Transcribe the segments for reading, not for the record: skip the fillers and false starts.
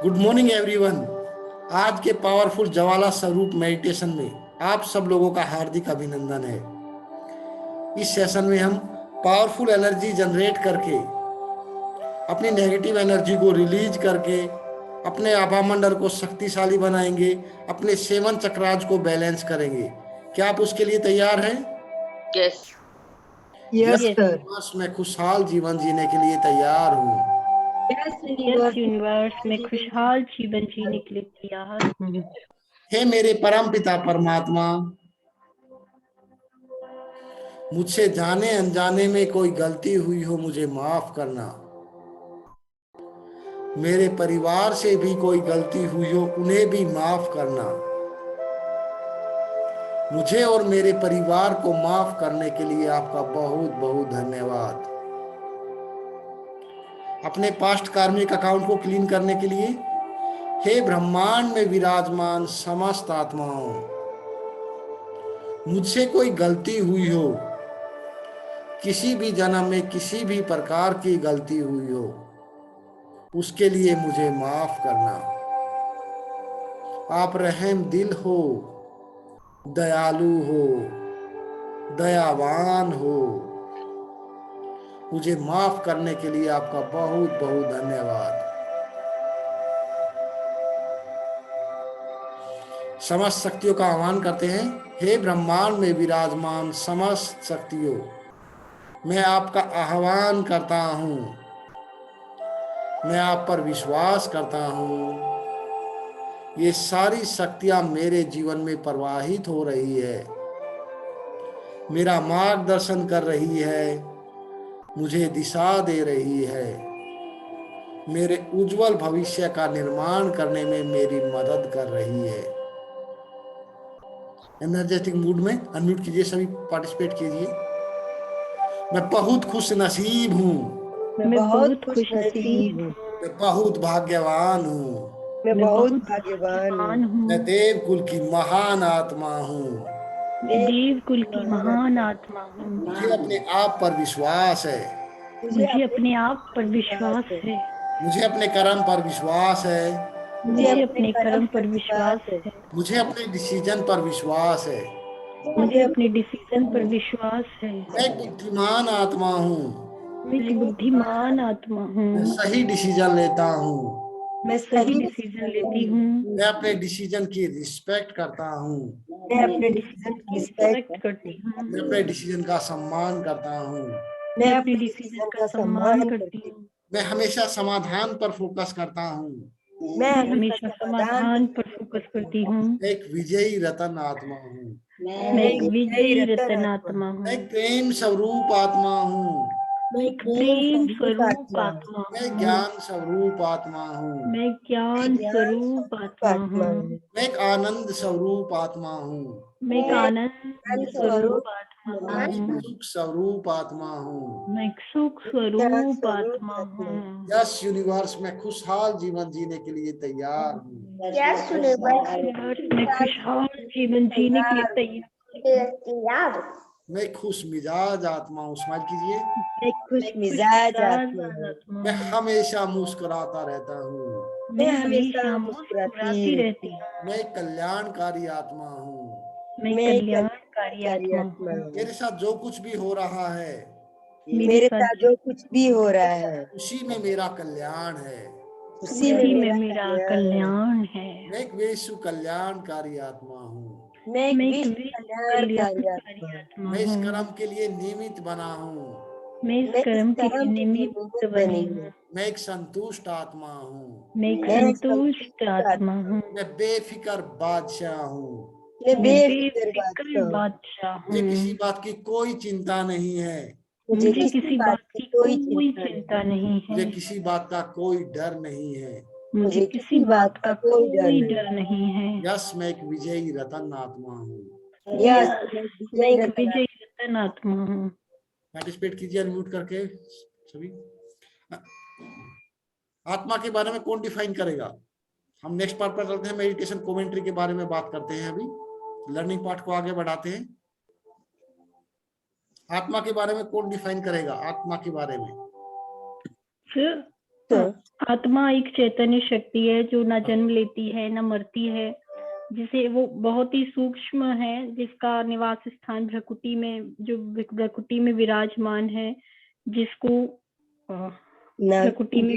Good morning everyone. आज के powerful ज्वाला स्वरूप मेडिटेशन में आप सब लोगों का हार्दिक अभिनंदन है। इस सेशन में हम पावरफुल एनर्जी जनरेट करके अपनी नेगेटिव एनर्जी को रिलीज करके अपने आभा मंडल को शक्तिशाली बनाएंगे, अपने सेवन चक्राज को बैलेंस करेंगे। क्या आप उसके लिए तैयार हैं? Yes yes sir. बस मैं खुशहाल जीवन जीने के लिए तैयार हूँ। यस यूनिवर्स में खुशहाल जीवन जीने के लिए तैयार हूँ। हे मेरे परम पिता परमात्मा, मुझसे जाने अनजाने में कोई गलती हुई हो मुझे माफ करना। मेरे परिवार से भी कोई गलती हुई हो उन्हें भी माफ करना। मुझे और मेरे परिवार को माफ करने के लिए आपका बहुत बहुत धन्यवाद। अपने पास्ट कार्मिक अकाउंट को क्लीन करने के लिए हे ब्रह्मांड में विराजमान समस्त आत्माओं, मुझसे कोई गलती हुई हो, किसी भी जन्म में किसी भी प्रकार की गलती हुई हो, उसके लिए मुझे माफ करना। आप रहम दिल हो, दयालु हो, दयावान हो। मुझे माफ करने के लिए आपका बहुत बहुत धन्यवाद। समस्त शक्तियों का आह्वान करते हैं। हे ब्रह्मांड में विराजमान समस्त शक्तियों, मैं आपका आह्वान करता हूँ। मैं आप पर विश्वास करता हूँ। ये सारी शक्तियां मेरे जीवन में प्रवाहित हो रही है, मेरा मार्गदर्शन कर रही है, मुझे दिशा दे रही है, मेरे उज्जवल भविष्य का निर्माण करने में मेरी मदद कर रही है। एनर्जेटिक मूड में अनम्यूट कीजिए, सभी पार्टिसिपेट कीजिए। मैं बहुत खुश नसीब हूँ, मैं बहुत खुश नसीब हूँ। मैं बहुत भाग्यवान हूँ, मैं बहुत भाग्यवान हूँ। मैं देव कुल की महान आत्मा हूँ। मैं देव कुल की महान आत्मा हूँ। मुझे अपने आप पर विश्वास है, मुझे अपने आप पर विश्वास है। मुझे अपने कर्म पर विश्वास है, मुझे अपने कर्म पर विश्वास है। मुझे अपने डिसीजन पर विश्वास है। मुझे अपने डिसीजन पर विश्वास है। मैं एक बुद्धिमान आत्मा हूँ, मैं एक बुद्धिमान आत्मा मैं हूँ। सही डिसीजन लेता हूँ, मैं सही डिसीजन लेती हूँ। मैं अपने डिसीजन की रिस्पेक्ट करता हूँ, मैं अपने डिसीजन की रिस्पेक्ट करती हूँ। मैं अपने डिसीजन का सम्मान करता हूँ, मैं अपने डिसीजन का सम्मान करती हूँ। मैं हमेशा समाधान पर फोकस करता हूँ, मैं हमेशा समाधान पर फोकस करती हूँ। मैं एक विजयी रतन आत्मा हूँ, मैं एक विजयी रतन आत्मा हूँ। मैं एक प्रेम स्वरूप आत्मा हूँ, मैं एक प्रेम स्वरूप आत्मा मैं हूँ। ज्ञान स्वरूप आत्मा हूँ, मैं ज्ञान स्वरूप आत्मा हूँ। मैं एक आनंद स्वरूप आत्मा हूँ, मैं एक आनंद स्वरूप आत्मा मैं हूँ। एक सुख स्वरूप आत्मा हूँ। मैं एक सुख स्वरूप आत्मा हूँ। यस यूनिवर्स, मैं खुशहाल जीवन जीने के लिए तैयार हूँ। मैं खुशहाल जीवन जीने के लिए तैयार। मैं खुश मिजाज आत्मा हूँ, स्माइल कीजिए। मैं खुश मिजाज आत्मा मैं हूँ। हमेशा मुस्कुराता रहता हूँ, मैं हमेशा मुस्कुराती रहती हूँ। मैं एक कल्याणकारी आत्मा हूँ। मैं कल्याणकारी आत्मा हूँ। मेरे साथ जो कुछ भी हो रहा है, मेरे साथ जो कुछ भी हो रहा है उसी में मेरा कल्याण है। उसी में मेरा कल्याण है। मैं एक विश्व कल्याणकारी आत्मा हूँ। मैं एक विश्व कल्याणकारी आत्मा मैं इस हूँ। कर्म के लिए निमित्त बना हूँ, मैं इस कर्म के लिए निमित्त बनी हूँ। मैं एक संतुष्ट आत्मा हूँ, मैं एक संतुष्ट आत्मा हूँ। मैं बेफिक्र बादशाह हूँ, मैं बेफिक्र बादशाह मुझे हूँ। किसी बात की कोई चिंता नहीं है, मुझे किसी बात की कोई चिंता नहीं है। मुझे किसी बात का कोई डर नहीं है। मुझे किसी बात का कोई डर नहीं है। यस, मैं एक विजयी रतन आत्मा हूँ। मैं एक विजयी रतन आत्मा हूँ। पार्टिसिपेट कीजिए अनम्यूट करके सभी। आत्मा के बारे में कौन डिफाइन करेगा? हम नेक्स्ट पार्ट पर चलते हैं, मेडिटेशन कमेंट्री के बारे में बात करते हैं। अभी लर्निंग पार्ट को आगे बढ़ाते हैं। आत्मा के बारे में कौन डिफाइन करेगा? आत्मा के बारे में फिर आत्मा एक चैतन्य शक्ति है जो न जन्म लेती है न मरती है, जिसे वो बहुत ही सूक्ष्म है, जिसका निवास स्थान भ्रकुटी में, जो भ्रकुटी में विराजमान है, जिसको भ्रकुटी में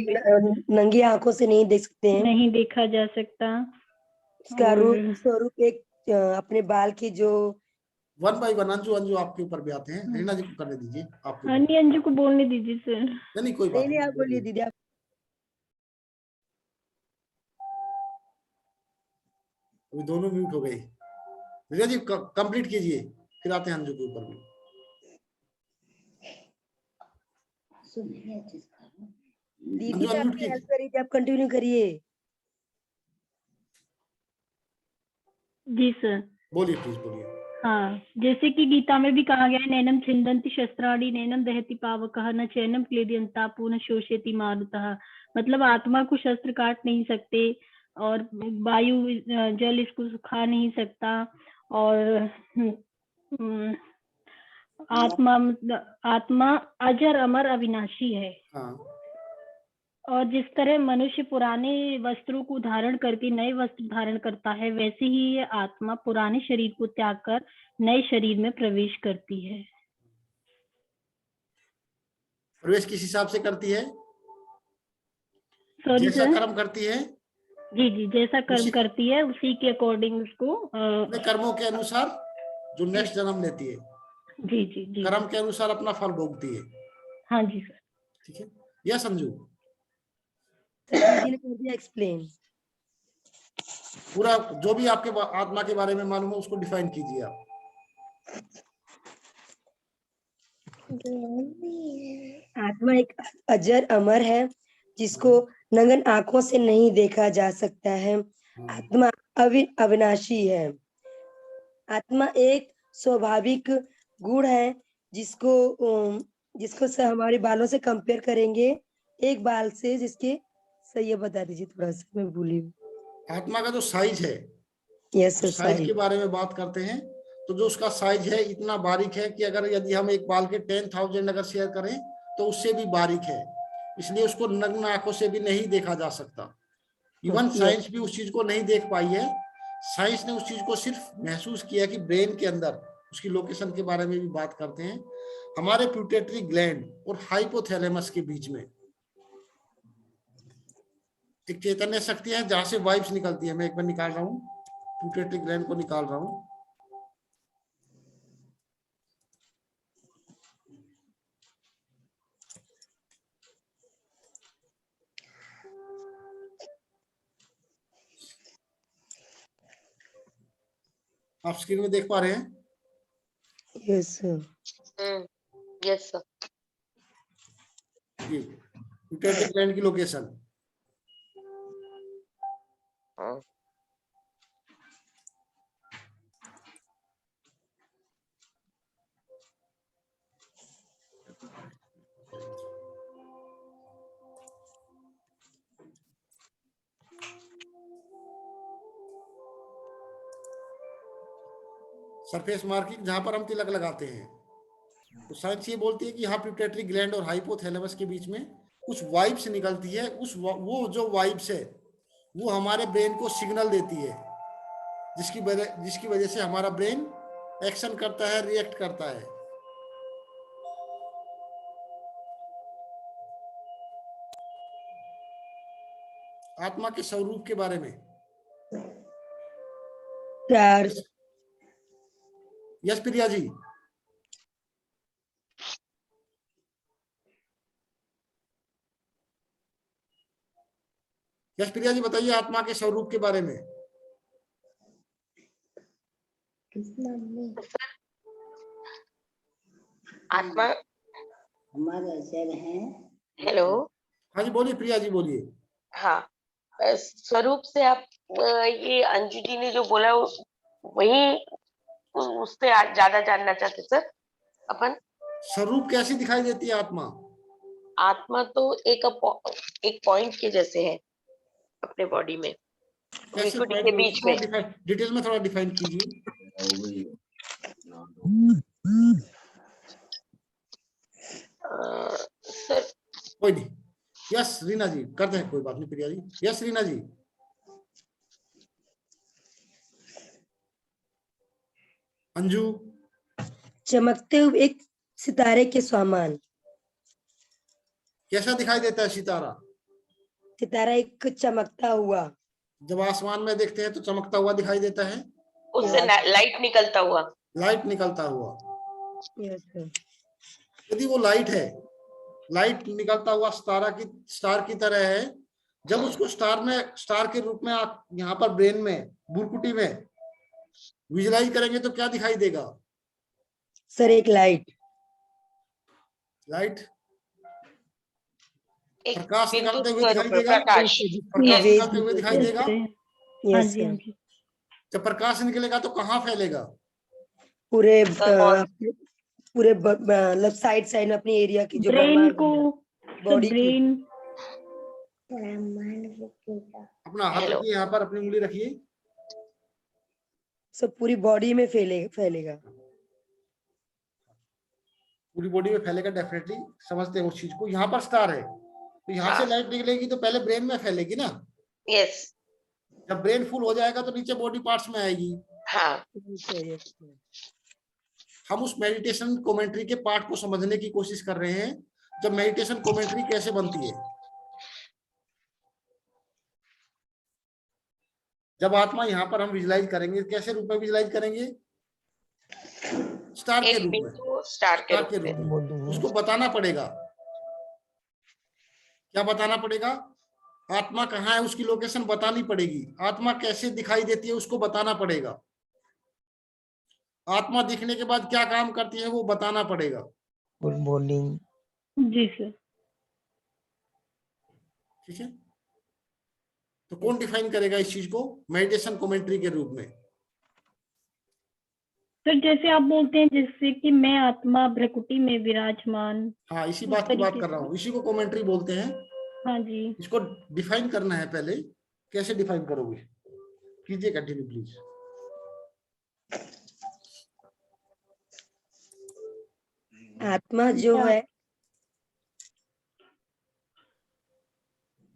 नंगी आंखों से नहीं देख सकते हैं, नहीं देखा जा सकता। इसका रूप स्वरूप एक अपने बाल की जो one by one Anju Anju आपके ऊपर भी आते हैं, रीना जी को करने दीजिए। आप नहीं, अंजू को बोलने दीजिए सर। नहीं कोई बात नहीं, आप बोलिए दीदी। आप वो दोनों म्यूट हो गए। रीना जी कंप्लीट कीजिए, फिर आते हैं अंजू के ऊपर भी। दीदी आपकी हेल्प करिए, आप कंटिन्यू करिए। जी सर, बोलिए प्लीज बोलिए। हाँ, जैसे कि गीता में भी कहा गया है, नैनम छिन्दन्ति शस्त्राणि नैनम दहति पावकः न चैनम क्लेदयन्तापो न शोषयति मारुतः। मतलब आत्मा को शस्त्र काट नहीं सकते, और वायु जल इसको सुखा नहीं सकता, और आत्मा अजर अमर अविनाशी है। हाँ। और जिस तरह मनुष्य पुराने वस्त्रों को धारण करके नए वस्त्र धारण करता है, वैसे ही ये आत्मा पुराने शरीर को त्याग कर नए शरीर में प्रवेश करती है। प्रवेश किस हिसाब से करती है? सॉरी जैसा सर। कर्म करती है। जी जी, जैसा कर्म करती है उसी के अकॉर्डिंग उसको अपने कर्मों के अनुसार जो नेक्स्ट जन्म लेती है। जी जी जी, कर्म के अनुसार अपना फल भोगती है। हाँ जी सर। ठीक है, यह समझू। दीदी ने कर दिया एक्सप्लेन। पूरा जो भी आपके आत्मा के बारे में मालूम है उसको डिफाइन कीजिए आप। आत्मा एक अजर अमर है, जिसको नंगन आंखों से नहीं देखा जा सकता है। आत्मा अविनाशी है। आत्मा एक स्वाभाविक गुण है, जिसको से हमारे बालों से कंपेयर करेंगे, एक बाल से, जिसके सही है, बता दीजिए थोड़ा सा, मैं भूली हूँ। आत्मा का जो साइज है, यस सर, साइज के बारे में बात करते हैं, तो जो उसका साइज है इतना बारीक है कि अगर यदि हम एक बाल के 10,000 अगर शेयर करें तो उससे भी बारीक है, इसलिए उसको नग्न आंखों से भी नहीं देखा जा सकता। इवन साइंस भी उस चीज को नहीं देख पाई है। साइंस ने उस चीज को सिर्फ महसूस किया कि ब्रेन के अंदर उसकी लोकेशन के बारे में भी बात करते हैं। हमारे पिट्यूटरी ग्लैंड और हाइपोथैलेमस के बीच में एक चैतन्य शक्ति है जहां से वाइब्स निकलती है। मैं एक बार निकाल रहा हूँ, पिट्यूटरी ग्लैंड को निकाल रहा हूँ। आप स्क्रीन में देख पा रहे हैं? Yes sir. Yes sir. ये पिट्यूटरी ग्लैंड की लोकेशन। सरफेस मार्किंग जहां पर हम तिलक लगाते हैं, तो साइंस ये बोलती है कि यहाँ पिट्यूटरी ग्लैंड और हाइपोथैलेमस के बीच में कुछ वाइब्स निकलती है। वो जो वाइब्स है वो हमारे ब्रेन को सिग्नल देती है, जिसकी वजह से हमारा ब्रेन एक्शन करता है, रिएक्ट करता है। आत्मा के स्वरूप के बारे में यस प्रिया जी। यस प्रिया जी बताइए आत्मा के स्वरूप के बारे में। आत्मा हेलो। हाँ जी बोलिए प्रिया जी बोलिए। हाँ, स्वरूप से आप ये अंजू जी ने जो बोला वही उससे ज्यादा जानना चाहते सर अपन। स्वरूप कैसी दिखाई देती है आत्मा? आत्मा तो एक पॉइंट के जैसे है अपने बॉडी में, भ्रुकुटी के बीच में। डिटेल में थोड़ा डिफाइन कीजिए। सर कोई नहीं, यस रीना जी करते हैं, कोई बात नहीं प्रिया जी। यस रीना जी। अंजू। चमकते हुए एक सितारे के समान। कैसा दिखाई देता है सितारा? सितारा एक चमकता हुआ। जब आसमान में देखते हैं तो चमकता हुआ दिखाई देता है, उससे लाइट निकलता हुआ। लाइट निकलता हुआ। Yes sir. यदि वो लाइट है, लाइट निकलता हुआ स्टार की तरह है, जब उसको स्टार के रूप में आप यहाँ पर ब्रेन में भुरकुटी में विजुलाइज करेंगे तो क्या दिखाई देगा? सर एक लाइट। लाइट एक प्रकाश बिंदु निकलते हुए दिखाई स्वरूप देगा, प्रकाश। प्रकाश Yes. निकलते हुए दिखाई देगा। हाँ यस जी हाँ सर। जी। जब प्रकाश निकलेगा तो कहाँ फैलेगा? पूरे बहुत। पूरे मतलब साइड साइड में अपनी एरिया की जो ब्रेन को बॉडी की। ब्रेन अपना हाथ Hello. रखिए यहाँ पर, अपनी उंगली रखिए। सब पूरी बॉडी में फैलेगा। पूरी बॉडी में फैलेगा, डेफिनेटली समझते हैं उस चीज को। यहाँ पर स्टार है तो यहाँ से हाँ। लाइट निकलेगी तो पहले ब्रेन में फैलेगी ना, यस। जब ब्रेन फुल हो जाएगा तो नीचे बॉडी पार्ट्स में आएगी। हाँ। हम उस मेडिटेशन कमेंट्री के पार्ट को समझने की कोशिश कर रहे हैं, जब मेडिटेशन कमेंट्री कैसे बनती है। जब आत्मा यहाँ पर हम विजुलाइज करेंगे, कैसे रूप में विजुलाइज करेंगे? स्टार के एक रूप में, बिंदु स्टार के रूप में। उसको बताना पड़ेगा। क्या बताना पड़ेगा? आत्मा कहाँ है उसकी लोकेशन बतानी पड़ेगी। आत्मा कैसे दिखाई देती है उसको बताना पड़ेगा। आत्मा दिखने के बाद क्या काम करती है वो बताना पड़ेगा। Good morning. जी सर। ठीक है, तो कौन डिफाइन करेगा इस चीज को मेडिटेशन कमेंट्री के रूप में? सर जैसे आप बोलते हैं जैसे कि मैं आत्मा भ्रकुटी में विराजमान। हाँ, इसी इस बात की बात तरीके कर रहा से। हूँ, इसी को कमेंट्री बोलते हैं। हाँ जी। इसको डिफाइन करना है पहले। कैसे डिफाइन करोगे? कीजिए कंटिन्यू प्लीज। आत्मा जो है,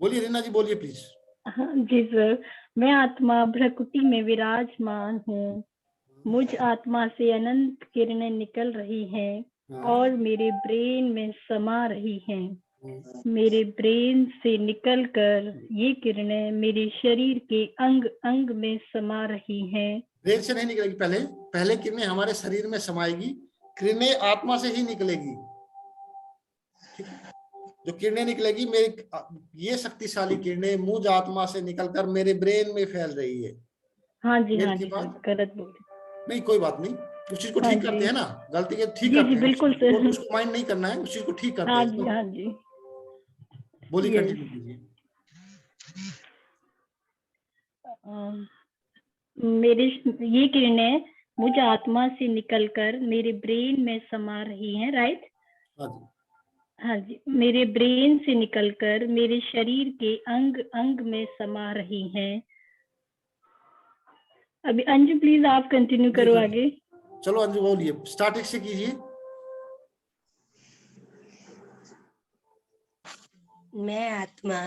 बोलिए रीना जी, बोलिए प्लीज। हाँ जी सर। मैं आत्मा भ्रकुटी में विराजमान हूँ। मुझ आत्मा से अनंत किरणें निकल रही हैं और मेरे ब्रेन में समा रही हैं। मेरे ब्रेन से निकलकर ये किरणें मेरे शरीर के अंग अंग में समा रही हैं। ब्रेन से नहीं निकलेगी, पहले किरणें हमारे शरीर में समाएगी, किरणें आत्मा से ही निकलेगी। ठीक है? जो किरणें निकलेगी मेरी ये शक्तिशाली किरणें मुझ आत्मा से निकलकर मेरे ब्रेन में फैल रही है। हाँ जी ब्रेन हाँ के जी बाद गलत बोल नहीं, कोई बात नहीं, उस चीज को हाँ ठीक जी। करते हैं ना, गलती के ठीक जी करते जी हैं, बिल्कुल सर। उसको माइंड नहीं करना है, उस चीज को ठीक करते हाँ हैं। जी हाँ जी। बोलिए, Yes. कंटिन्यू कीजिए। मेरे ये किरणें मुझ आत्मा से निकलकर मेरे ब्रेन में समा रही हैं, राइट? हाँ जी। हाँ जी, मेरे ब्रेन से निकलकर मेरे शरीर के अंग अंग में समा रही हैं। अभी अंजू प्लीज आप कंटिन्यू करो आगे। चलो अंजू बोलिए, स्टार्टिंग से कीजिए। मैं आत्मा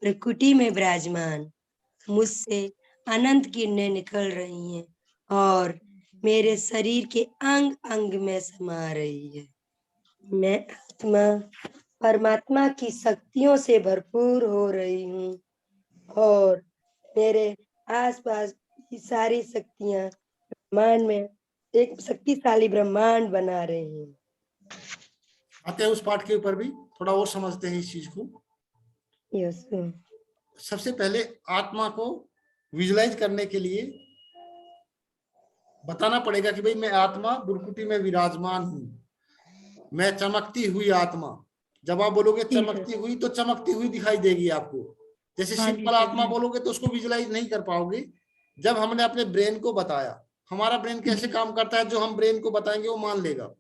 प्रकृति में विराजमान, मुझसे अनंत किरणें निकल रही हैं और मेरे शरीर के अंग अंग में समा रही है। मैं आत्मा परमात्मा की शक्तियों से भरपूर हो रही हूँ और मेरे आसपास की सारी शक्तियां ब्रह्मांड में एक शक्तिशाली ब्रह्मांड बना रही हैं। आते हैं उस पार्ट के ऊपर भी थोड़ा और समझते हैं इस चीज को। यस। सबसे पहले आत्मा को विजुलाइज करने के लिए बताना पड़ेगा कि भाई मैं आत्मा बुरकुटी में विराजमान हूं, मैं चमकती हुई आत्मा। जब आप बोलोगे चमकती हुई तो चमकती हुई दिखाई देगी आपको। जैसे हाँ सिंपल आत्मा बोलोगे तो उसको विजुलाइज नहीं कर पाओगे। जब हमने अपने ब्रेन को बताया, हमारा ब्रेन कैसे काम करता है, जो हम ब्रेन को बताएंगे वो मान लेगा।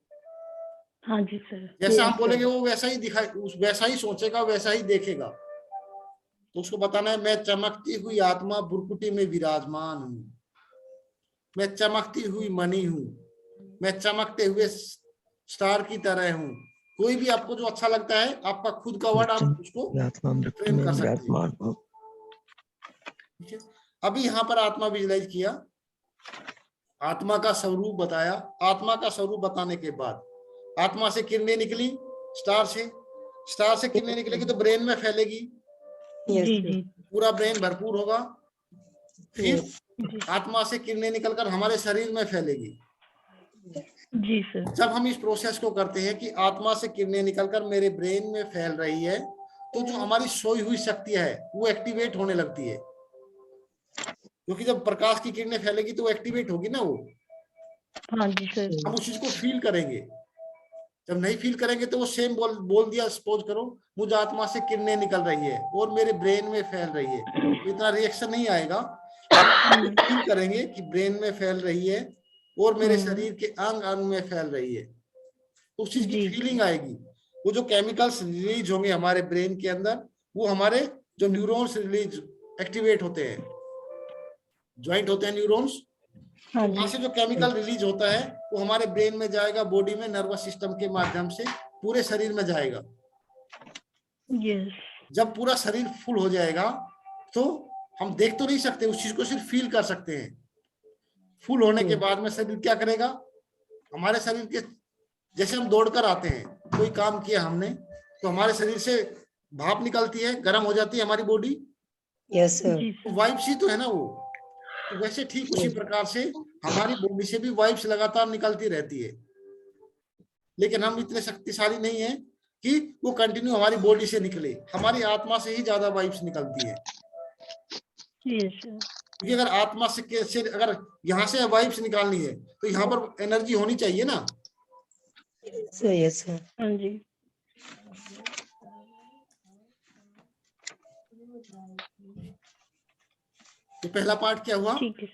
हाँ जी सर। जैसा हम बोलेंगे वो वैसा ही दिखाई, वैसा ही सोचेगा, वैसा ही देखेगा। तो उसको बताना है मैं चमकती हुई आत्मा बुरकुटी में विराजमान हूं, मैं चमकती हुई मणि हूं, मैं चमकते हुए स्टार की तरह हूं, कोई भी आपको जो अच्छा लगता है, आपका खुद का वर्ड, आप उसको फ्रेम कर सकते हैं। ठीक है, अभी यहाँ पर आत्मा विजुलाइज किया, आत्मा का स्वरूप बताया। आत्मा का स्वरूप बताने के बाद आत्मा से किरणें निकली, स्टार से किरणें निकलेगी तो ब्रेन में फैलेगी, यस जी सर। जी पूरा ब्रेन भरपूर होगा। फिर यस जी आत्मा से किरणें निकलकर हमारे शरीर में फैलेगी। जी सर। जब हम इस प्रोसेस को करते हैं कि आत्मा से किरणें निकलकर मेरे ब्रेन में फैल रही है, तो जो हमारी सोई हुई शक्ति है वो एक्टिवेट होने लगती है, क्योंकि जब प्रकाश की किरणें फैलेगी तो वो एक्टिवेट होगी ना, वो हाँ जी सर। हम उस चीज को फील करेंगे। जब नहीं फील करेंगे तो वो सेम बोल दिया, सपोज करो मुझे आत्मा से किरणें निकल रही है और मेरे ब्रेन में फैल रही है, तो इतना रिएक्शन नहीं आएगा। फील करेंगे कि ब्रेन में फैल रही है और मेरे शरीर के अंग अंग में फैल रही है, तो उस चीज की जी फीलिंग आएगी। वो जो केमिकल्स रिलीज होंगे हमारे ब्रेन के अंदर, वो हमारे जो न्यूरॉन्स रिलीज एक्टिवेट होते हैं, ज्वाइंट होते हैं न्यूरॉन्स, हाँ तो वहां जी से जो केमिकल रिलीज होता है वो हमारे ब्रेन में जाएगा, बॉडी में नर्वस सिस्टम के माध्यम से पूरे शरीर में जाएगा। यस जब पूरा शरीर फुल हो जाएगा तो हम देख तो नहीं सकते, उस चीज को सिर्फ फील कर सकते हैं। फुल होने के बाद में शरीर क्या करेगा, हमारे शरीर के जैसे हम दौड़कर आते हैं, कोई काम किया हमने, तो हमारे शरीर से भाप निकलती है, गर्म हो जाती है हमारी बॉडी, यस सर। जी सर। वाइब्स ही तो है ना वो। तो वैसे ठीक उसी प्रकार से हमारी बॉडी से भी वाइब्स लगातार निकलती रहती है, लेकिन हम इतने शक्तिशाली नहीं है कि वो कंटिन्यू हमारी बॉडी से निकले। हमारी आत्मा से ही ज्यादा वाइब्स निकलती है, यस सर। क्योंकि अगर आत्मा से अगर यहाँ से वाइब्स निकालनी है तो यहाँ पर एनर्जी होनी चाहिए ना। Sir yes sir. हाँ जी तो पहला पार्ट क्या हुआ, ठीक है।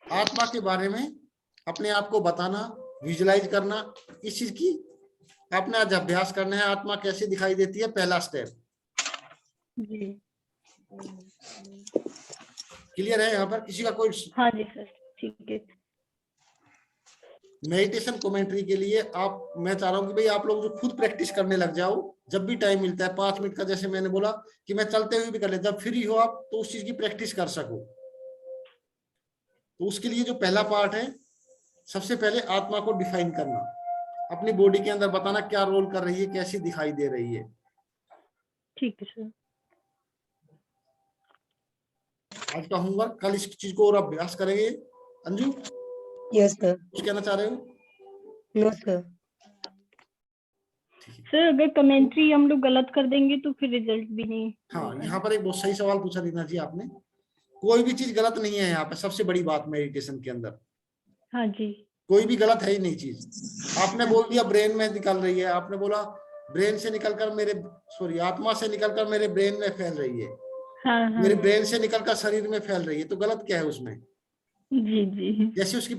आत्मा के बारे में अपने आप को बताना, विजुलाइज करना, इस चीज की आपने आज अभ्यास करना है। आत्मा कैसे दिखाई देती है, पहला स्टेप जी क्लियर है। यहाँ पर किसी का कोई हाँ जी सर ठीक है। मेडिटेशन कमेंट्री के लिए मैं चाह रहा हूँ कि भाई आप लोग जो खुद प्रैक्टिस करने लग जाओ, जब भी टाइम मिलता है 5 मिनट का, जैसे मैंने बोला कि मैं चलते हुए भी कर ले, जब फ्री हो आप तो उस चीज की प्रैक्टिस कर सको। तो उसके लिए जो पहला पार्ट है, सबसे पहले आत्मा को डिफाइन करना, अपनी बॉडी के अंदर बताना क्या रोल कर रही है, कैसी दिखाई दे रही है। ठीक है सर। आज का होमवर्क, कल इस चीज को और अभ्यास करेंगे। Anju yes sir. कुछ कहना चाह रहे हो? No sir. सर अगर कमेंट्री हम लोग गलत कर देंगे तो फिर रिजल्ट भी नहीं। हाँ, यहाँ पर एक बहुत सही सवाल पूछा रीना जी आपने। कोई भी चीज गलत नहीं है यहाँ पे, सबसे बड़ी बात मेडिटेशन के अंदर हाँ जी कोई भी गलत है ही नहीं चीज। आपने बोल दिया ब्रेन में निकल रही है, आपने बोला ब्रेन से निकलकर आत्मा से निकलकर मेरे ब्रेन में फैल रही है, हाँ हाँ मेरे ब्रेन से निकलकर शरीर में फैल रही है, तो गलत क्या है उसमें? जी जी जैसे उसकी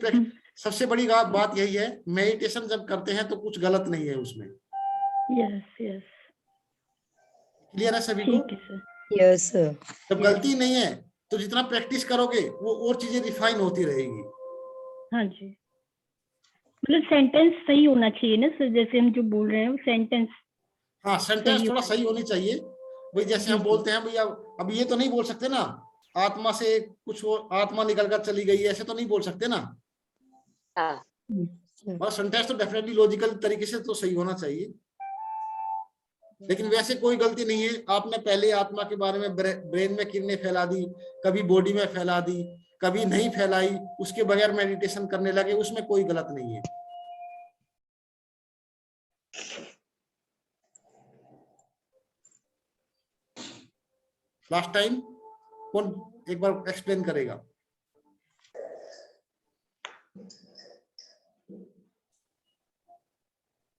सबसे बड़ी बात यही है, मेडिटेशन जब करते हैं तो कुछ गलत नहीं है उसमें। यस यस क्लियर है सभी को? ठीक है सर। Yes sir. जब गलती नहीं है तो जितना प्रैक्टिस करोगे वो और चीजें रिफाइन होती रहेगी। हाँ जी मतलब सेंटेंस सही होना चाहिए ना सर, जैसे हम जो बोल रहे हैं वो सेंटेंस। हाँ, सेंटेंस थोड़ा सही होनी चाहिए। वही जैसे हम बोलते हैं भैया, अब ये तो नहीं बोल सकते ना आत्मा से कुछ आत्मा निकल कर चली गई, ऐसे तो नहीं बोल सकते ना। हाँ और सेंटेंस तो डेफिनेटली लॉजिकल तरीके से तो सही होना चाहिए, लेकिन वैसे कोई गलती नहीं है। आपने पहले आत्मा के बारे में ब्रेन में किरणें फैला दी, कभी बॉडी में फैला दी, कभी नहीं फैलाई, उसके बगैर मेडिटेशन करने लगे, उसमें कोई गलत नहीं है। लास्ट टाइम कौन एक बार एक्सप्लेन करेगा?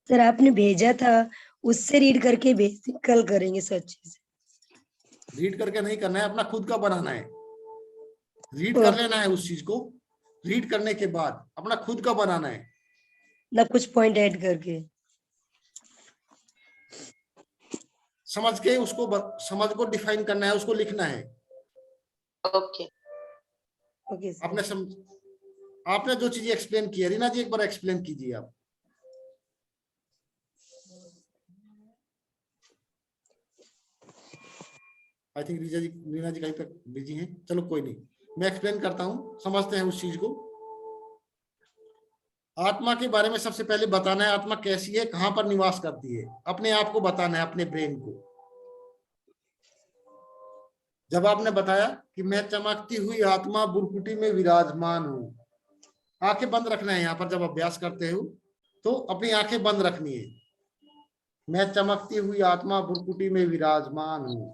सर आपने भेजा था, उससे रीड करके कल करेंगे सर अच्छे से। रीड करके नहीं करना है, अपना खुद का बनाना है। रीड कर लेना है उस चीज को, रीड करने के बाद अपना खुद का बनाना है ना, कुछ पॉइंट ऐड करके समझ के, उसको समझ को डिफाइन करना है, उसको लिखना है। Okay okay sir. आपने जो चीजें एक्सप्लेन की है, रीना जी एक बार एक्सप्लेन कीजिए आप। आई थिंक रीना जी कहीं तक बिजी हैं, चलो कोई नहीं, मैं एक्सप्लेन करता हूँ, समझते हैं उस चीज को। आत्मा के बारे में सबसे पहले बताना है, आत्मा कैसी है, कहां पर निवास करती है, अपने आप को बताना है, अपने ब्रेन को। जब आपने बताया कि मैं चमकती हुई आत्मा बुरकुटी में विराजमान हूं, आंखें बंद रखना है यहाँ पर, जब अभ्यास करते हो तो अपनी आंखें बंद रखनी है। मैं चमकती हुई आत्मा बुरकुटी में विराजमान हूं,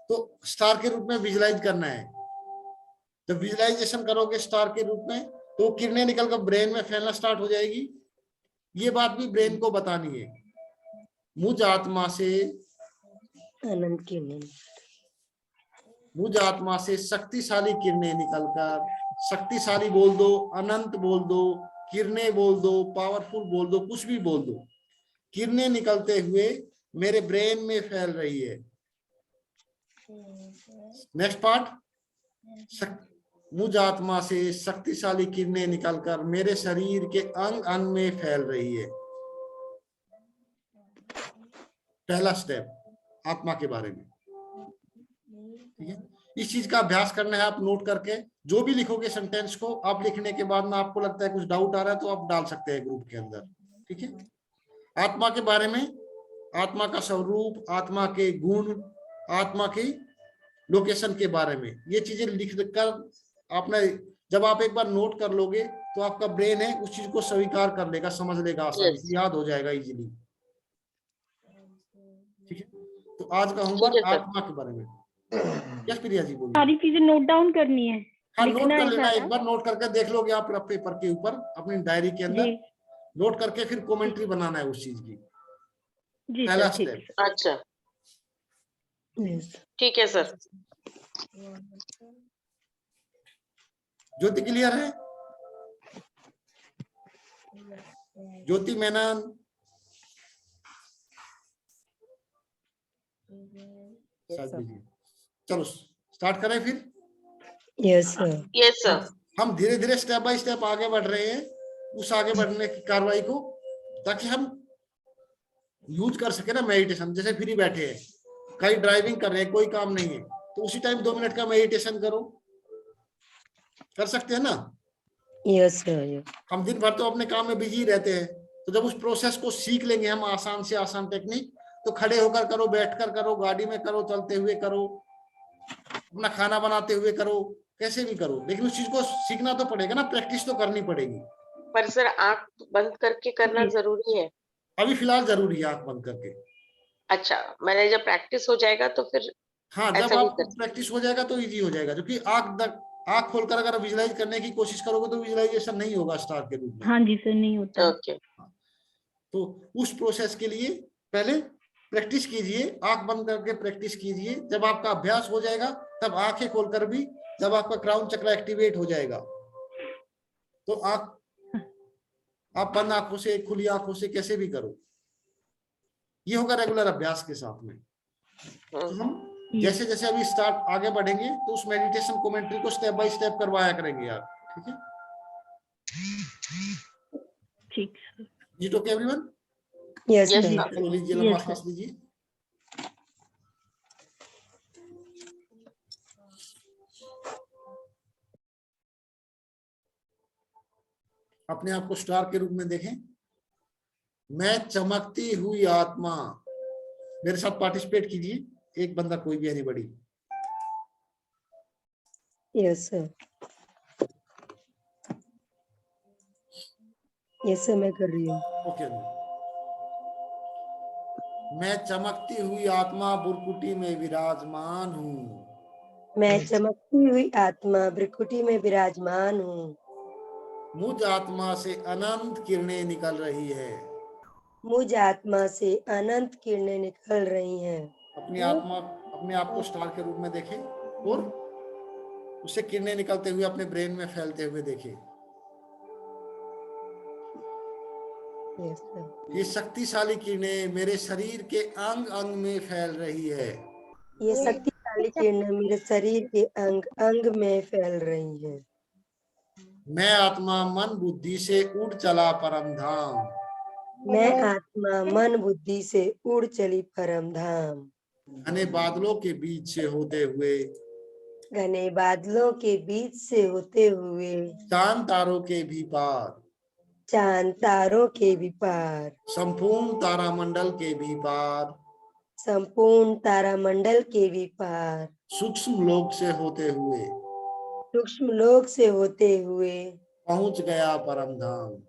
तो स्टार के रूप में विजुलाइज करना है। जब विजुलाइजेशन करोगे स्टार के रूप में, तो किरणें निकलकर ब्रेन में फैलना स्टार्ट हो जाएगी। ये बात भी ब्रेन को बतानी है, मुझ आत्मा से, अनंत किरणें, मुझ आत्मा से शक्तिशाली किरणें निकलकर, शक्तिशाली बोल दो, अनंत बोल दो, किरणें बोल दो, पावरफुल बोल दो, कुछ भी बोल दो, किरणें निकलते हुए मेरे ब्रेन में फैल रही है। नेक्स्ट पार्ट, मुझ आत्मा से शक्तिशाली किरणें निकलकर मेरे शरीर के अंग अंग में फैल रही है। पहला स्टेप आत्मा के बारे में, ठीक है। इस चीज का अभ्यास करना है, आप नोट करके जो भी लिखोगे सेंटेंस को, आप लिखने के बाद में आपको लगता है कुछ डाउट आ रहा है तो आप डाल सकते हैं ग्रुप के अंदर, ठीक है। आत्मा के बारे में, आत्मा का स्वरूप, आत्मा के गुण, आत्मा की लोकेशन के बारे में, ये चीजें लिख कर आपने, जब आप एक बार नोट कर लोगे तो आपका ब्रेन है उस चीज को स्वीकार कर लेगा, समझ लेगा, आसानी से याद हो जाएगा इजीली, ठीक है। तो आज का होमवर्क आत्मा के बारे में। यस प्रिया जी बोलिए। सारी चीजें नोट डाउन करनी है, हाँ, नोट लिखना कर है लेना, सारा? एक बार नोट करके देख लोगे आप पेपर के ऊपर, अपनी डायरी के अंदर जी नोट करके फिर कमेंट्री बनाना है उस चीज की। जी पहला सर, ठीक स्टेप। अच्छा yes, ठीक है सर। ज्योति क्लियर है? ज्योति मेनन, शायद बिजी है। चलो स्टार्ट करें फिर। yes sir, yes sir. हम धीरे धीरे स्टेप बाय स्टेप आगे बढ़ रहे हैं उस आगे बढ़ने की कार्रवाई को, ताकि हम यूज कर सके ना मेडिटेशन। जैसे फ्री बैठे हैं, कहीं ड्राइविंग कर रहे हैं, कोई काम नहीं है, तो उसी टाइम 2 मिनट का मेडिटेशन करो, कर सकते हैं ना। yes sir, yes, हम दिन भर तो अपने काम में बिजी रहते हैं, तो जब उस प्रोसेस को सीख लेंगे हम, आसान से आसान टेक्निक, तो खड़े होकर करो, बैठकर करो, गाड़ी में करो, चलते हुए करो, अपना खाना बनाते हुए करो, कैसे भी करो, लेकिन उस चीज को सीखना तो पड़ेगा ना, प्रैक्टिस तो करनी पड़ेगी। पर सर आंख बंद करके करना जरूरी है? अभी फिलहाल जरूरी है आंख बंद करके। अच्छा, मैंने जब प्रैक्टिस हो जाएगा तो फिर हाँ, जब ऐसा भी आप कर। प्रैक्टिस हो जाएगा तो इजी हो जाएगा, क्योंकि आंख खोलकर अगर विजुलाइज करने की कोशिश करोगे तो विजुलाइजेशन नहीं होगा स्टार के रूप में। हाँ जी सर, नहीं होता। ओके। तो उस प्रोसेस के लिए पहले प्रैक्टिस कीजिए, आंख बंद करके प्रैक्टिस कीजिए। जब आपका अभ्यास हो जाएगा तब आंखें खोलकर भी, जब आपका क्राउन चक्र एक्टिवेट हो जाएगा तो आप बंद आंखों से, खुली आंखों से कैसे भी करो, ये होगा रेगुलर अभ्यास के साथ में। तो हम जैसे जैसे अभी स्टार्ट आगे बढ़ेंगे तो उस मेडिटेशन कमेंट्री को स्टेप बाय स्टेप करवाया करेंगे यार, ठीक है। ठीक जी, तो everyone, yes Yes, sir, sir. लीजिए, Yes, लंबा sir. सांस लीजिए। अपने आप को स्टार के रूप में देखें। मैं चमकती हुई आत्मा, मेरे साथ पार्टिसिपेट कीजिए, एक बंदा, कोई भी, anybody. yes sir, yes sir, मैं कर रही हूँ। ओके। मैं चमकती हुई आत्मा बुरकुटी में विराजमान हूँ। मैं चमकती हुई आत्मा भ्रिकुटी में विराजमान हूँ। मुझ आत्मा से अनंत किरणें निकल रही है। मुझ आत्मा से अनंत किरणें निकल रही हैं। अपनी आत्मा, अपने आप को स्टार के रूप में देखें और उससे किरणें निकलते हुए अपने ब्रेन में फैलते हुए देखें। yes sir, ये शक्तिशाली किरणें मेरे शरीर के अंग अंग में फैल रही है। ये शक्तिशाली किरणें मेरे शरीर के अंग अंग में फैल रही हैं। मैं आत्मा मन बुद्धि से उड़ चला परम धाम। मैं आत्मा मन बुद्धि से उड़ चली परम धाम। घने बादलों के बीच से होते हुए, घने बादलों के बीच से होते हुए, चांद तारों के भी पार, चांद तारों के भी पार, संपूर्ण तारामंडल के भी पार, संपूर्ण तारामंडल के भी पार, सूक्ष्म लोक से होते हुए, सूक्ष्म लोक से होते हुए पहुंच गया परम धाम।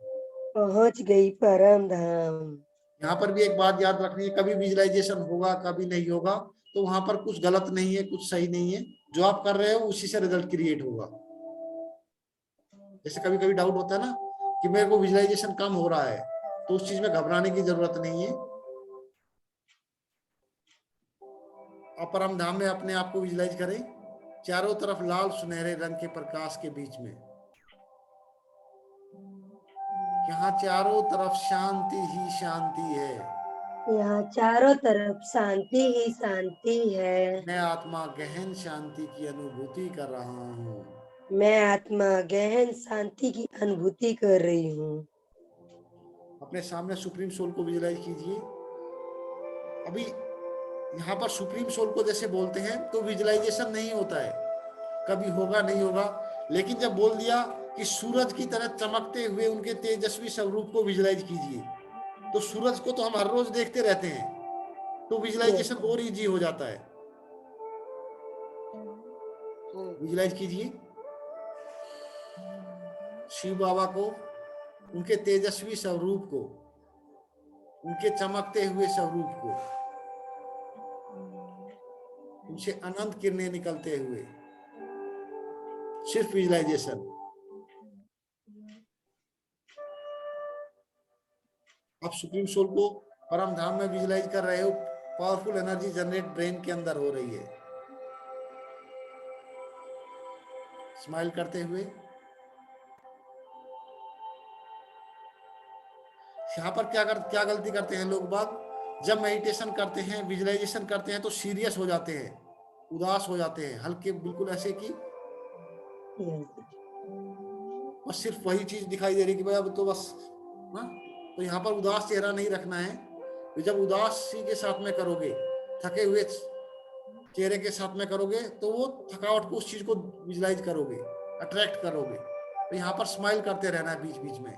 पहुंच गई परम धाम। यहाँ पर भी एक बात याद रखनी है, कभी विजुअलाइजेशन होगा कभी नहीं होगा, तो वहां पर कुछ गलत नहीं है, कुछ सही नहीं है, जो आप कर रहे हो उसी से रिजल्ट क्रिएट होगा। जैसे कभी कभी डाउट होता है ना कि मेरे को विजुअलाइजेशन कम हो रहा है, तो उस चीज में घबराने की जरूरत नहीं है। आप परम धाम में अपने आप को विजुअलाइज करें, चारों तरफ लाल सुनहरे रंग के प्रकाश के बीच में, यहाँ चारों तरफ शांति ही शांति है। यहाँ चारों तरफ शांति ही शांति है। मैं आत्मा गहन शांति की अनुभूति कर रहा हूँ। मैं आत्मा गहन शांति की अनुभूति कर रही हूँ। अपने सामने सुप्रीम सोल को विजुअलाइज कीजिए। अभी यहाँ पर सुप्रीम सोल को जैसे बोलते हैं तो विजुअलाइजेशन नहीं होता है, कभी होगा नहीं होगा, लेकिन जब बोल दिया कि सूरज की तरह चमकते हुए उनके तेजस्वी स्वरूप को विजुअलाइज कीजिए, तो सूरज को तो हम हर रोज देखते रहते हैं, तो विजुअलाइजेशन और इजी हो जाता है। विजुअलाइज कीजिए शिव बाबा को, उनके तेजस्वी स्वरूप को, उनके चमकते हुए स्वरूप को, उनसे अनंत किरणें निकलते हुए, सिर्फ विजुअलाइजेशन। आप सुप्रीम सोल को परम धाम में विजुअलाइज कर रहे हो, पावरफुल एनर्जी जनरेट ब्रेन के अंदर हो रही है। स्माइल करते हुए। यहाँ पर क्या गलती करते हैं लोग बाग, जब मेडिटेशन करते हैं, विजुअलाइजेशन करते हैं तो सीरियस हो जाते हैं, उदास हो जाते हैं, हल्के बिल्कुल ऐसे कि बस सिर्फ वही चीज दिखाई दे रही कि भाई अब तो बस ना। तो यहाँ पर उदास चेहरा नहीं रखना है। तो जब उदासी के साथ में करोगे, थके हुए चेहरे के साथ में करोगे, तो वो थकावट को, उस चीज को विजुअलाइज करोगे, अट्रैक्ट करोगे। तो यहाँ पर स्माइल करते रहना है बीच बीच में।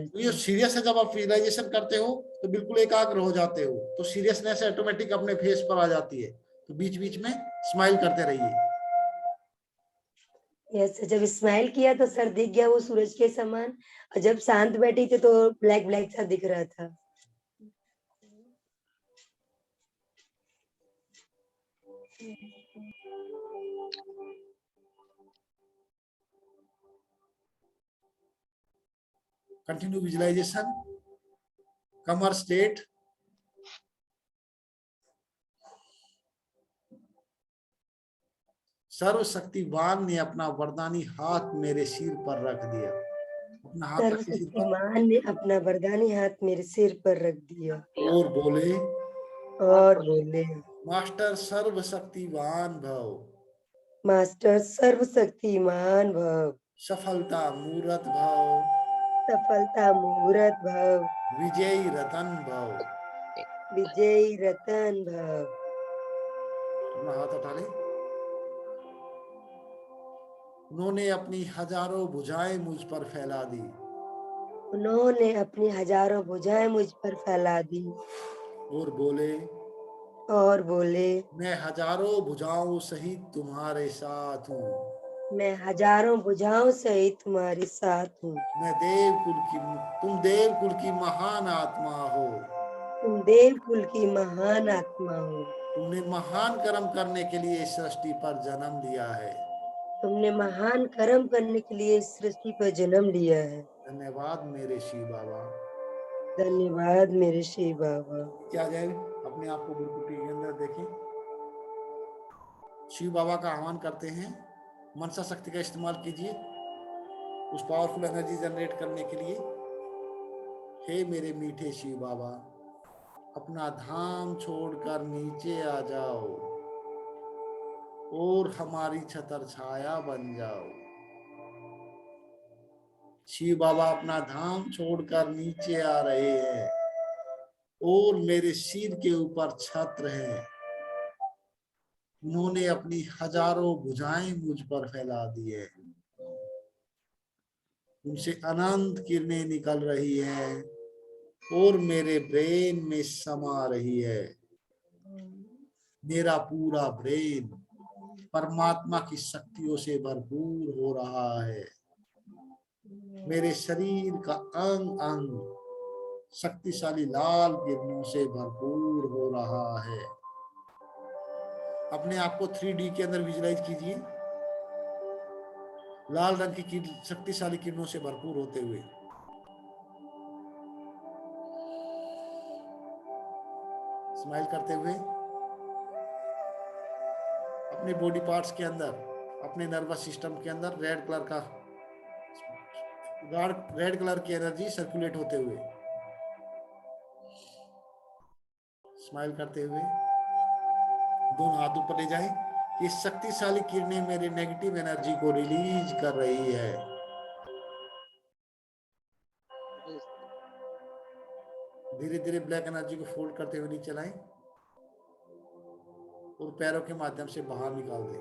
तो ये सीरियस है, जब आप विजुअलाइजेशन करते हो तो बिल्कुल एकाग्र हो जाते हो, तो सीरियसनेस ऑटोमेटिक अपने फेस पर आ जाती है। तो बीच बीच में स्माइल करते रहिए। यस, जब स्माइल किया तो सर दिख गया वो सूरज के समान, और जब शांत बैठी थी तो ब्लैक ब्लैक सा दिख रहा था। Continue visualization. Come state. सर्वशक्तिमान ने अपना वरदानी हाथ मेरे सिर पर रख दिया। अपना हाथ सर्वशक्तिमान ने अपना वरदानी हाथ मेरे सिर पर रख दिया और बोले, मास्टर सर्वशक्तिमान भव, मास्टर सर्वशक्तिमान भव, सफलता मूर्त भव, सफलता मुहूर्त भव, विजयी रतन भव, विजयी रतन भव। अपना हाथ उठा ले। उन्होंने अपनी हजारों भुजाएं मुझ पर फैला दी, उन्होंने अपनी हजारों भुजाएं मुझ पर फैला दी और बोले, मैं हजारों भुजाओं सहित तुम्हारे साथ हूँ, मैं हजारों भुजाओं सहित तुम्हारे साथ हूँ। तुम देवकुल की महान आत्मा हो, तुम देवकुल की महान आत्मा हो। तुमने महान कर्म करने के लिए इस सृष्टि पर जन्म लिया है, तुमने महान कर्म करने के लिए इस सृष्टि पर जन्म लिया है। धन्यवाद मेरे शिव बाबा, धन्यवाद मेरे शिव बाबा। क्या जाए, अपने आप को गुरुकुटी के अंदर देखें। शिव बाबा का आह्वान करते हैं, मनसा शक्ति का इस्तेमाल कीजिए उस पावरफुल एनर्जी जनरेट करने के लिए। हे मेरे मीठे शिव बाबा, अपना धाम छोड़कर नीचे आ जाओ और हमारी छतर छाया बन जाओ। शिव बाबा अपना धाम छोड़कर नीचे आ रहे हैं। और मेरे सिर के ऊपर छत्र है। उन्होंने अपनी हजारों भुजाएं मुझ पर फैला दी है। उनसे अनंत किरणें निकल रही है और मेरे ब्रेन में समा रही है। मेरा पूरा ब्रेन परमात्मा की शक्तियों से भरपूर हो रहा है। मेरे शरीर का अंग अंग शक्तिशाली लाल किरणों से भरपूर हो रहा है। अपने आप को 3D के अंदर विजुलाइज कीजिए, लाल रंग की शक्तिशाली किरणों से भरपूर होते हुए। स्माइल करते हुए अपने बॉडी पार्ट्स के अंदर, अपने नर्वस सिस्टम के अंदर रेड कलर की एनर्जी सर्कुलेट होते हुए। स्माइल करते हुए दोनों हाथ ऊपर ले जाएं। ये शक्तिशाली किरणें मेरी नेगेटिव एनर्जी को रिलीज कर रही है। धीरे धीरे ब्लैक एनर्जी को फोल्ड करते हुए नीचे लाएं और पैरों के माध्यम से बाहर निकाल दें।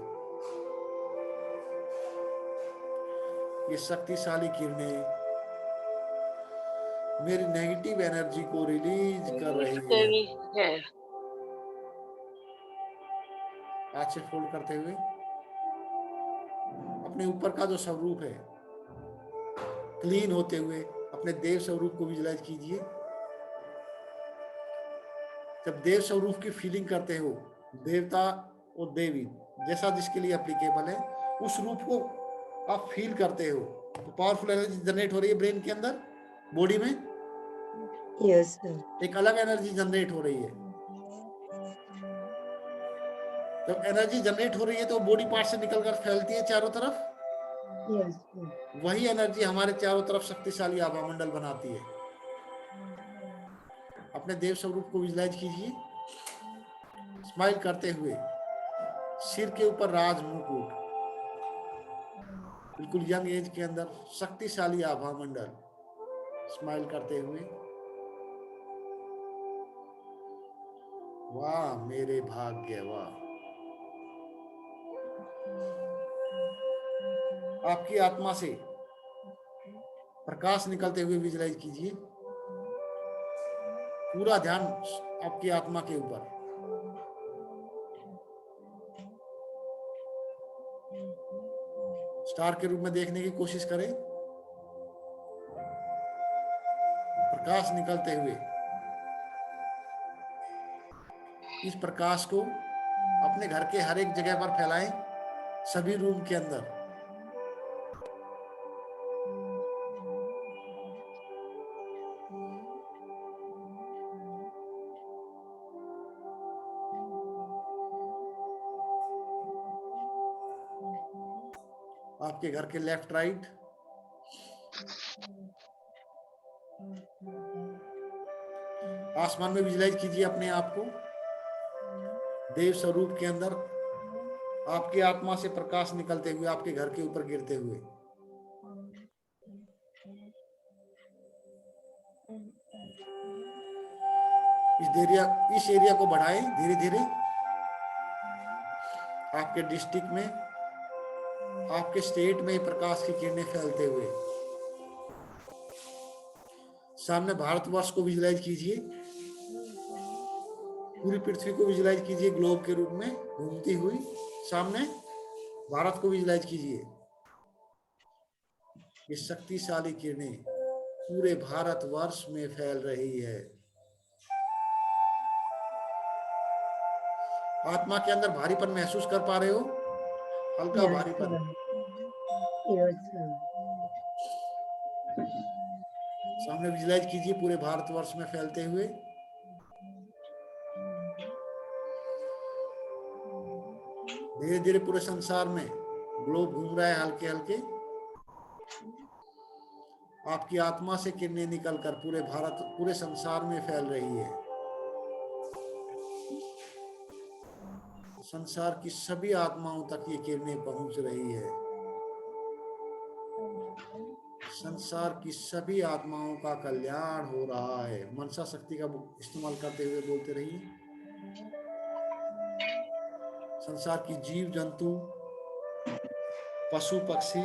ये शक्तिशाली किरणें मेरी नेगेटिव एनर्जी को रिलीज कर रही है। हाथ से फोल्ड करते हुए अपने ऊपर का जो स्वरूप है क्लीन होते हुए अपने देव स्वरूप को विजुलाइज कीजिए। जब देव स्वरूप की फीलिंग करते हो, देवता और देवी जैसा जिसके लिए एप्लीकेबल है, उस रूप को आप फील करते हो तो पावरफुल एनर्जी जनरेट हो रही है ब्रेन के अंदर, बॉडी में। Yes sir. एक अलग एनर्जी जनरेट हो रही है। जब एनर्जी जनरेट हो रही है तो बॉडी पार्ट से निकलकर फैलती है चारों तरफ। Yes sir. वही एनर्जी हमारे चारों तरफ शक्तिशाली आभा मंडल बनाती है। अपने देव स्वरूप को विजुलाइज कीजिए। स्माइल करते हुए सिर के ऊपर राज मुकुट, बिल्कुल यंग एज के अंदर शक्तिशाली आभा मंडल। स्माइल करते हुए वाह मेरे भाग्य, वाह। आपकी आत्मा से प्रकाश निकलते हुए विजुलाइज कीजिए। पूरा ध्यान आपकी आत्मा के ऊपर। स्टार के रूप में देखने की कोशिश करें। प्रकाश निकलते हुए इस प्रकाश को अपने घर के हर एक जगह पर फैलाएं, सभी रूम के अंदर। आपके घर के लेफ्ट राइट, आसमान में विजुलाइज कीजिए अपने आप को देव स्वरूप के अंदर। आपकी आत्मा से प्रकाश निकलते हुए आपके घर के ऊपर गिरते हुए। इस एरिया को बढ़ाएं धीरे धीरे। आपके डिस्ट्रिक्ट में, आपके स्टेट में प्रकाश की किरणें फैलते हुए। सामने भारतवर्ष को विजुलाइज कीजिए। पूरी पृथ्वी को विजुलाइज कीजिए ग्लोब के रूप में घूमती हुई। सामने भारत को विजुलाइज कीजिए। ये शक्तिशाली किरणें पूरे भारतवर्ष में फैल रही है। आत्मा के अंदर भारीपन महसूस कर पा रहे हो? हल्का भारीपन। सामने विजुलाइज कीजिए पूरे भारतवर्ष में फैलते हुए। धीरे धीरे पूरे संसार में ग्लोब घूम रहा है हल्के हल्के। आपकी आत्मा से किरणें निकलकर पूरे भारत, पूरे संसार में फैल रही है। संसार की सभी आत्माओं तक ये किरणें पहुंच रही है। संसार की सभी आत्माओं का कल्याण हो रहा है। मनसा शक्ति का इस्तेमाल करते हुए बोलते रहिए। संसार की जीव जंतु, पशु पक्षी,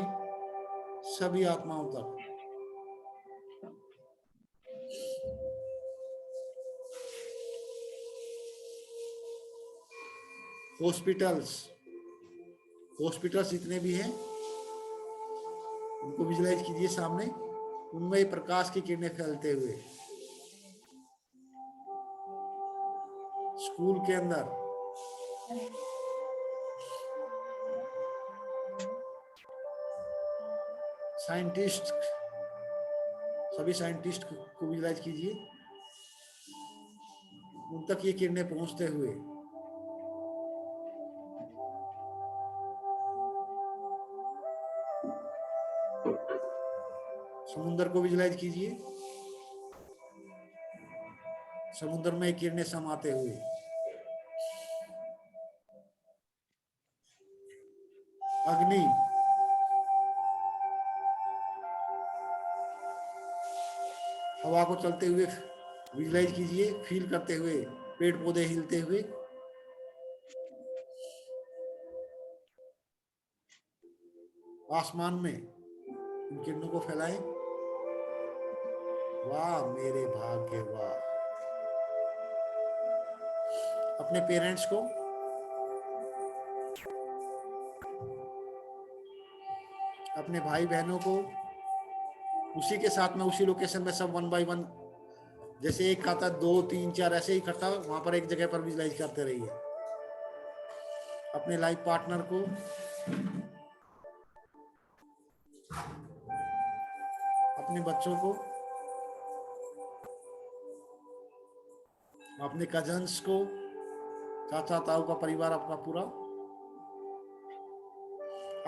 सभी आत्माओं तक। हॉस्पिटल्स जितने भी हैं उनको विजुलाइज कीजिए सामने, उनमें प्रकाश की किरणें फैलते हुए। स्कूल के अंदर, साइंटिस्ट, सभी साइंटिस्ट को विजुलाइज कीजिए, उन तक ये किरणें पहुंचते हुए। समुद्र को विजुलाइज कीजिए, समुद्र में किरणें समाते हुए। अग्नि, हवा को चलते हुए विजुलाइज कीजिए, फील करते हुए, पेड़ पौधे हिलते हुए। आसमान में इन किरणों को फैलाएं। वाह मेरे भाग्य, वाह। अपने पेरेंट्स को, अपने भाई बहनों को, उसी के साथ में, उसी लोकेशन में सब 1 बाय 1, जैसे एक खाता 2 3 4 ऐसे ही इकट्ठा वहां पर एक जगह पर विजुलाइज करते रहिए। अपने लाइफ पार्टनर को, अपने बच्चों को, अपने कजन्स को, चाचा ताऊ का परिवार आपका पूरा,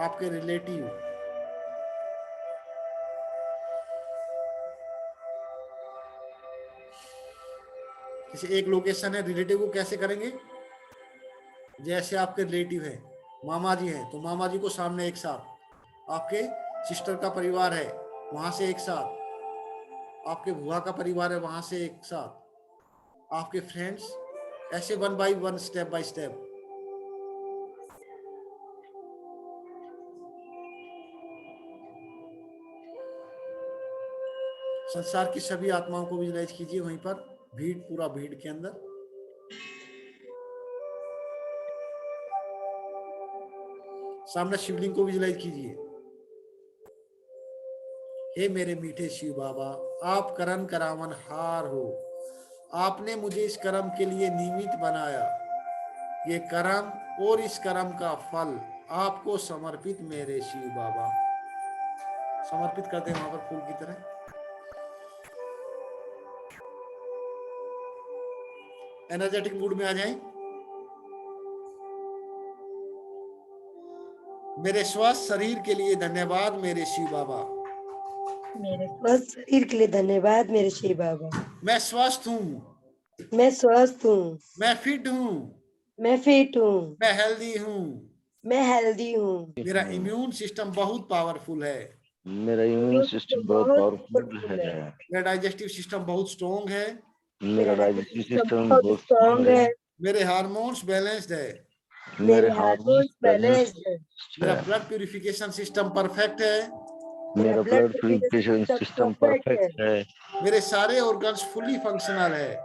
आपके रिलेटिव, किसी एक लोकेशन है, रिलेटिव को कैसे करेंगे? जैसे आपके रिलेटिव है, मामा जी हैं तो मामा जी को सामने एक साथ, आपके सिस्टर का परिवार है वहां से एक साथ, आपके बुआ का परिवार है वहां से एक साथ, आपके फ्रेंड्स, ऐसे 1 बाय 1, स्टेप बाय स्टेप। संसार की सभी आत्माओं को विजुलाइज कीजिए वहीं पर, भीड़, पूरा भीड़ के अंदर। सामने शिवलिंग को विजुलाइज कीजिए। हे मेरे मीठे शिव बाबा, आप करन करावन हार हो। आपने मुझे इस कर्म के लिए निमित्त बनाया। ये कर्म और इस कर्म का फल आपको समर्पित मेरे शिव बाबा। समर्पित करते हैं वहां पर फूल की तरह। एनर्जेटिक मूड में आ जाएं। मेरे स्वस्थ शरीर के लिए धन्यवाद मेरे शिव बाबा। मेरे स्वस्थ शरीर के लिए धन्यवाद मेरे शिव बाबा। मैं स्वस्थ हूँ, मैं स्वस्थ हूँ, मैं फिट हूँ, मैं फिट हूँ, मैं हेल्दी हूँ, मैं हेल्दी हूँ। मेरा इम्यून सिस्टम बहुत पावरफुल है, मेरा इम्यून सिस्टम बहुत पावरफुल है। मेरा डाइजेस्टिव सिस्टम बहुत स्ट्रॉन्ग है, मेरा डाइजेस्टिव सिस्टम बहुत स्ट्रॉन्ग है, मेरे हार्मोन्स बैलेंस्ड है, मेरे हार्मोन्स बैलेंस्ड है। मेरा ब्लड प्यूरिफिकेशन सिस्टम परफेक्ट है, मेरा ब्लड प्यूरिफिकेशन सिस्टम परफेक्ट है। मेरे सारे ऑर्गन्स फुली फंक्शनल है,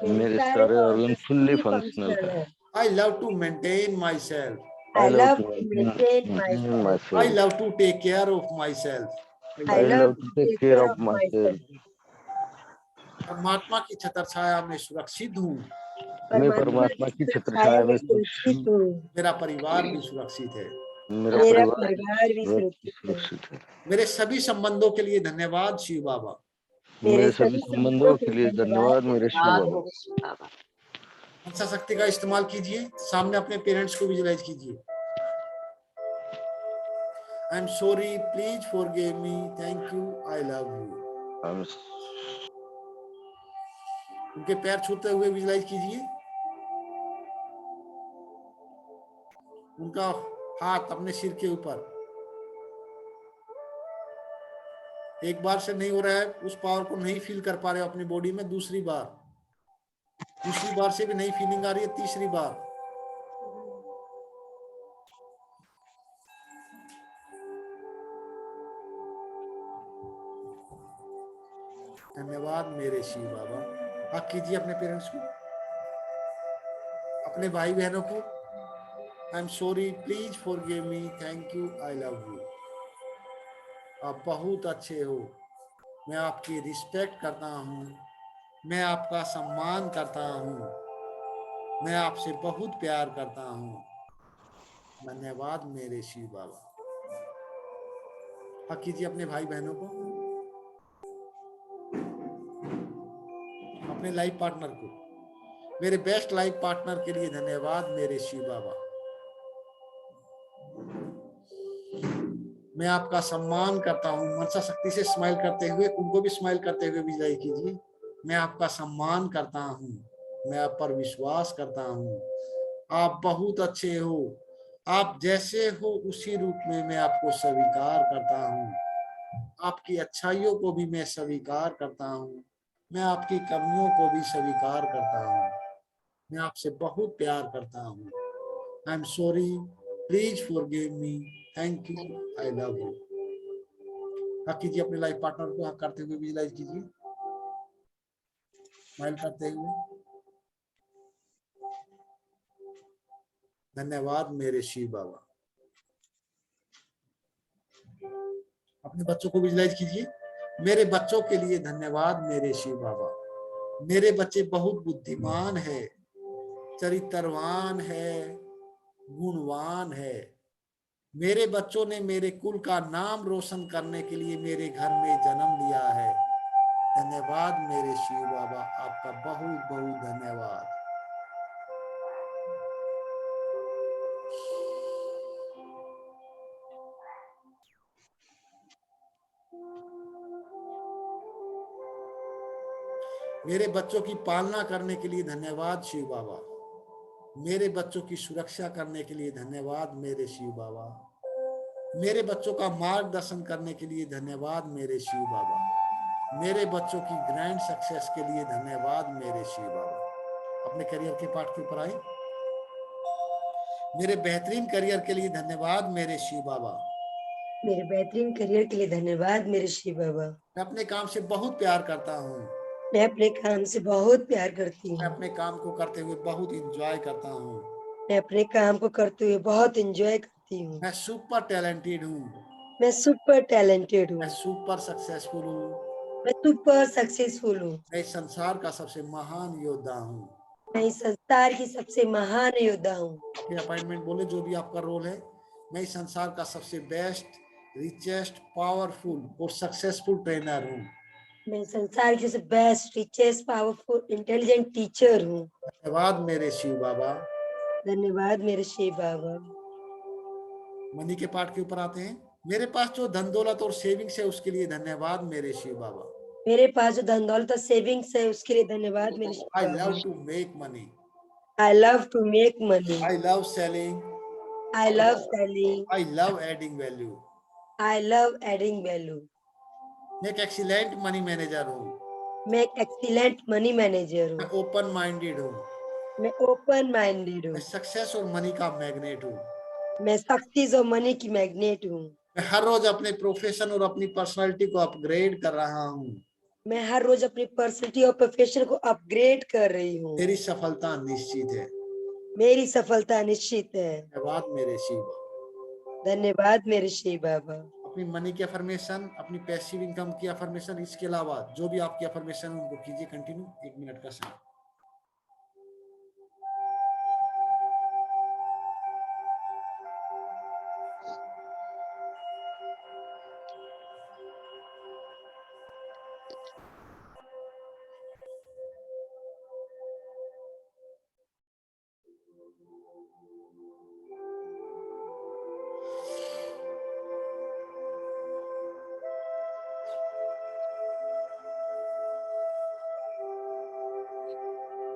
मेरे सारे ऑर्गन फुल्ली फंक्शनल है। I love to maintain myself, I love to maintain myself. I love to take care of myself, I love to take care of myself. परमात्मा की छत्र छाया में सुरक्षित हूँ, मैं परमात्मा की छत्र छाया में सुरक्षित हूँ। मेरा परिवार भी सुरक्षित है, मेरा मेरा परिवार परिवार भी सुरक्षित है। मेरे सभी संबंधों के लिए धन्यवाद शिव बाबा। मेरे सभी संबंधों के लिए धन्यवाद मेरे शिव बाबा। मनसा शक्ति का इस्तेमाल कीजिए, सामने अपने पेरेंट्स को विजुलाइज कीजिए। I am sorry, please forgive me, thank you, I love you. उनके पैर छूते हुए विजुलाइज कीजिए, उनका हाथ अपने सिर के ऊपर, एक बार से नहीं हो रहा है, उस पावर को नहीं फील कर पा रहे हो अपनी बॉडी में, दूसरी बार से भी नहीं फीलिंग आ रही है, तीसरी बार। धन्यवाद मेरे शिव बाबा। हक कीजिए अपने पेरेंट्स को, अपने भाई बहनों को। I am sorry, please forgive me, thank you, I love you. आप बहुत अच्छे हो, मैं आपकी रिस्पेक्ट करता हूँ, मैं आपका सम्मान करता हूँ, मैं आपसे बहुत प्यार करता हूँ। धन्यवाद मेरे शिव बाबा। हक कीजिए अपने भाई बहनों को, अपने लाइफ पार्टनर को। मेरे बेस्ट लाइफ पार्टनर के लिए धन्यवाद मेरे शिव बाबा। मैं आपका सम्मान करता हूँ। मनसा शक्ति से स्माइल करते हुए, उनको भी स्माइल करते हुए विजय कीजिए। मैं आपका सम्मान करता हूँ, मैं आप पर विश्वास करता हूँ। आप बहुत अच्छे हो, आप जैसे हो उसी रूप में मैं आपको स्वीकार करता हूँ। आपकी अच्छाइयों को भी मैं स्वीकार करता हूँ, मैं आपकी कमियों को भी स्वीकार करता हूँ। मैं आपसे बहुत प्यार करता हूँ। I am sorry, please forgive me, thank you, I love you. हक कीजिए अपने लाइफ पार्टनर को, हक करते हुए विजुलाइज कीजिए, स्माइल करते हुए। धन्यवाद मेरे शिव बाबा। अपने बच्चों को विजुलाइज कीजिए। मेरे बच्चों के लिए धन्यवाद मेरे शिव बाबा। मेरे बच्चे बहुत बुद्धिमान है, चरित्रवान है, गुणवान है। मेरे बच्चों ने मेरे कुल का नाम रोशन करने के लिए मेरे घर में जन्म लिया है। धन्यवाद मेरे शिव बाबा, आपका बहुत बहुत धन्यवाद। मेरे बच्चों की पालना करने के लिए धन्यवाद शिव बाबा। मेरे बच्चों की सुरक्षा करने के लिए धन्यवाद मेरे शिव बाबा। मेरे बच्चों का मार्गदर्शन करने के लिए धन्यवाद मेरे शिव बाबा। मेरे बच्चों की ग्रैंड सक्सेस के लिए धन्यवाद मेरे शिव बाबा। अपने करियर के पार्ट के ऊपर आए। मेरे बेहतरीन करियर के लिए धन्यवाद मेरे शिव बाबा। मेरे बेहतरीन करियर के लिए धन्यवाद मेरे शिव बाबा। मैं अपने काम से बहुत प्यार करता हूँ। मैं अपने काम से बहुत प्यार करती मैं हूँ। अपने काम को करते हुए बहुत इंजॉय करता हूँ। मैं अपने काम को करते हुए बहुत एंजॉय करती हूँ। मैं सुपर टैलेंटेड हूँ। मैं सुपर टैलेंटेड मैं हूँ। सुपर सक्सेसफुल हूँ। मैं सुपर सक्सेसफुल हूँ। मैं इस संसार का सबसे महान योद्धा हूँ। मैं इस संसार की सबसे महान योद्धा हूँ। अपनी अपॉइंटमेंट बोले, जो भी आपका रोल है। मैं इस संसार का सबसे बेस्ट, रिचेस्ट, पावरफुल और सक्सेसफुल ट्रेनर हूँ। मैं संसार की सबसे best, richest, powerful, intelligent teacher हूँ। धन्यवाद मेरे शिव बाबा। धन्यवाद मेरे शिव बाबा। मनी के पार्ट के ऊपर आते हैं। मेरे पास जो धन दौलत और सेविंग्स है उसके लिए धन्यवाद मेरे शिव बाबा। मेरे पास जो धन दौलत और सेविंग्स है उसके लिए धन्यवाद मेरे शिव आई बाबा। Love to make money. I love to make money. I love selling. I love selling. I love adding value. I love adding value. मैं एक एक्सीलेंट मनी मैनेजर हूँ। मैं एक एक्सीलेंट मनी मैनेजर मैं हूँ। ओपन माइंडेड हूँ। मैं open minded मैं हूँ। सक्सेस और मनी का मैग्नेट हूँ। मैं सक्सेस और मनी की मैग्नेट हूँ। मैं हर रोज अपने प्रोफेशन और अपनी पर्सनालिटी को अपग्रेड कर रहा हूँ। मैं हर रोज अपनी पर्सनैलिटी और प्रोफेशन को अपग्रेड कर रही हूँ। मेरी सफलता निश्चित है। मेरी सफलता निश्चित है। धन्यवाद मेरे शिव बाबा। धन्यवाद मेरे शिव बाबा। अपनी मनी की अफर्मेशन, अपनी पैसिव इनकम की अफर्मेशन, इसके अलावा जो भी आपकी अफर्मेशन है उनको कीजिए कंटिन्यू। 1 मिनट का समय।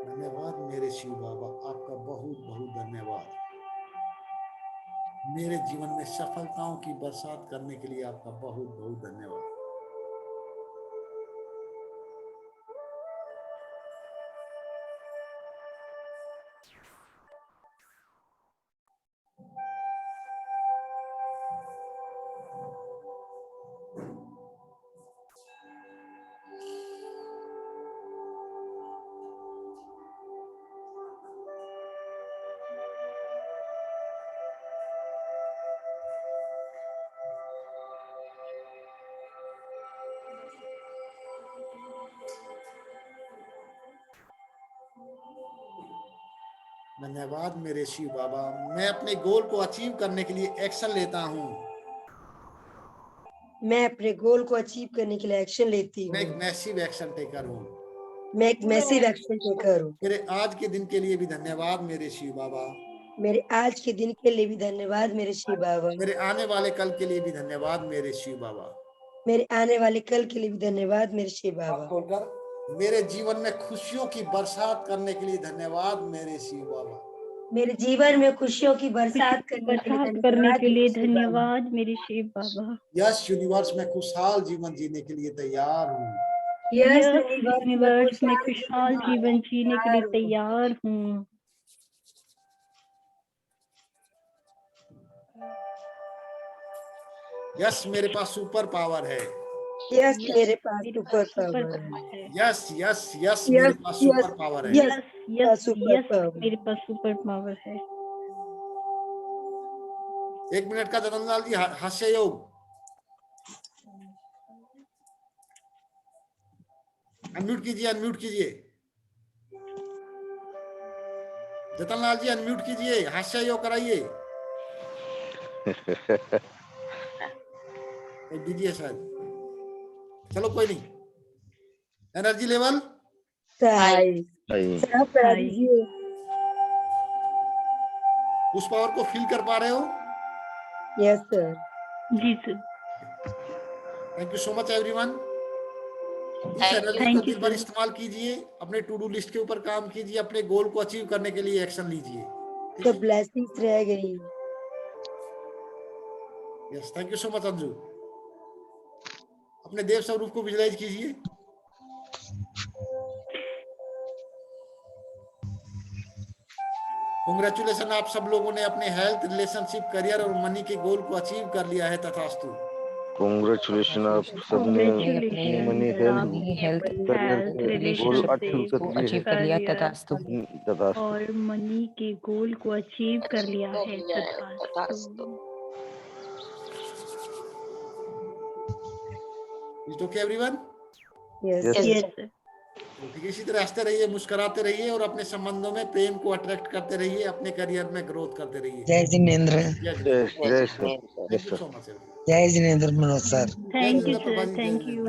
धन्यवाद मेरे शिव बाबा, आपका बहुत बहुत धन्यवाद। मेरे जीवन में सफलताओं की बरसात करने के लिए आपका बहुत बहुत धन्यवाद। धन्यवाद मेरे शिव बाबा। मैं अपने गोल को अचीव करने के लिए एक्शन लेता हूँ। मैं अपने गोल को अचीव करने के लिए एक्शन लेती मैं एक हूँ। मैसिव एक्शन टेकर हूँ। मैं एक मैसिव एक्शन टेकर हूँ। मेरे आज के दिन के लिए भी धन्यवाद मेरे शिव बाबा। मेरे आज के दिन के लिए भी धन्यवाद मेरे शिव बाबा। मेरे आने वाले कल के लिए भी धन्यवाद मेरे शिव बाबा। मेरे आने वाले कल के लिए भी धन्यवाद मेरे शिव बाबा। आप खोलकर मेरे जीवन में खुशियों की बरसात करने के लिए धन्यवाद मेरे शिव बाबा। मेरे जीवन में खुशियों की बरसात करने के लिए धन्यवाद मेरे शिव बाबा। यस यूनिवर्स में खुशहाल जीवन जीने के लिए तैयार हूँ। यस यूनिवर्स में खुशहाल जीवन जीने के लिए तैयार हूँ। यस मेरे पास सुपर पावर है। यस मेरे पास सुपर पावर है। यस यस यस मेरे पास सुपर पावर है। यस यस यस मेरे पास सुपर पावर है। 1 मिनट का जतनलाल जी हास्य योग। अनम्यूट कीजिए, अनम्यूट कीजिए। जतनलाल जी अनम्यूट कीजिए, हास्य योग कराइए। बिजी है शायद, चलो कोई नहीं। एनर्जी लेवल उस पावर को फील कर पा रहे हो? Yes sir. जी sir. Thank you so much everyone. इस एनर्जी को दिन भर इस्तेमाल कीजिए, अपने टू डू लिस्ट के ऊपर काम कीजिए, अपने गोल को अचीव करने के लिए एक्शन लीजिए। तो ब्लेसिंग्स रह गई। Yes thank you so much Anju. अपने देव स्वरूप को विजुलाइज कीजिए। कांग्रेचुलेशन, आप सब लोगों ने अपने हेल्थ, रिलेशनशिप, करियर और मनी के गोल को अचीव कर लिया है। तथास्तु। कांग्रेचुलेशन, आप सबने मनी हेल्थ गोल अचीव कर लिया। तथास्तु। और मनी के गोल को अचीव कर लिया है। तथास्तु। Is okay everyone? यस। ठीक है, इसी तरह हंसते रहिए, मुस्कुराते रहिए और अपने संबंधों में प्रेम को अट्रैक्ट करते रहिए, अपने करियर में ग्रोथ करते रहिए। जय जिनेंद्र। जय sir. Thank you so much. जय Jinendra Manoj sir. Thank you sir. Thank you.